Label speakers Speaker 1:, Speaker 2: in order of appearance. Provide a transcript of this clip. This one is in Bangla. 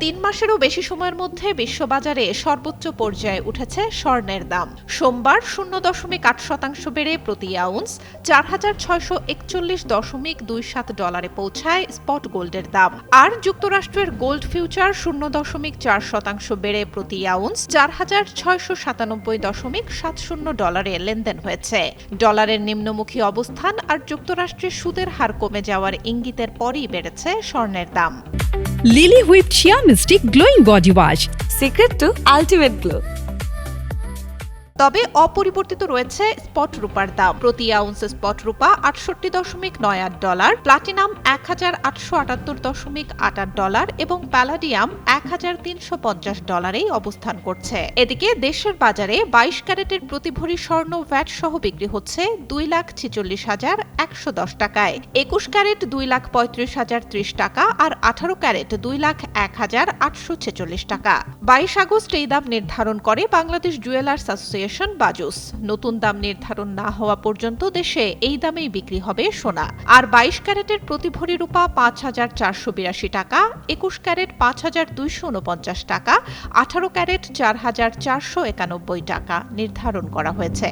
Speaker 1: ৩ মাসেরও বেশি সময়ের মধ্যে বিশ্ববাজারে সর্বোচ্চ পর্যায়ে উঠেছে স্বর্ণের দাম। সোমবার 0.8% বেড়ে প্রতি আউন্স 4,641.27 ডলারে পৌঁছায় স্পট গোল্ডের দাম। আর যুক্তরাষ্ট্রের গোল্ড ফিউচার 0.4% বেড়ে প্রতি আউন্স 4,697.70 ডলারে লেনদেন হয়েছে। ডলারের নিম্নমুখী অবস্থান আর যুক্তরাষ্ট্রের সুদের হার কমে যাওয়ার ইঙ্গিতের পরই বেড়েছে স্বর্ণের দাম।
Speaker 2: লিলি হুইপ চিয়া মিস্টি glowing body wash,
Speaker 3: secret two ultimate glow.
Speaker 1: তবে অপরিবর্তিত রয়েছে স্পট রূপার দাম। প্রতি আউন্স স্পট রূপা 68.98 ডলার, প্লাটিনাম 1,878.28 ডলার এবং প্যালাডিয়াম 1,350 ডলারেই অবস্থান করছে। এদিকে দেশের বাজারে 22 ক্যারেটের প্রতি ভরি স্বর্ণ ভ্যাট সহ বিক্রি হচ্ছে 2,46,110 টাকায়, 21 ক্যারেট 2,35,030 টাকা আর 18 ক্যারেট 2,01,846 টাকা। 22 আগস্ট এই দাম নির্ধারণ করে বাংলাদেশ জুয়েলার্স অ্যাসোসিয়েশন বাজুস। নতুন দাম নির্ধারণ না হওয়া পর্যন্ত দেশে এই দামেই বিক্রি হবে সোনা। আর 22 ক্যারেটের প্রতি ভরি রূপা 5,482 টাকা, 21 ক্যারেট 5,249 টাকা, 18 ক্যারেট 4,491 টাকা নির্ধারণ করা হয়েছে।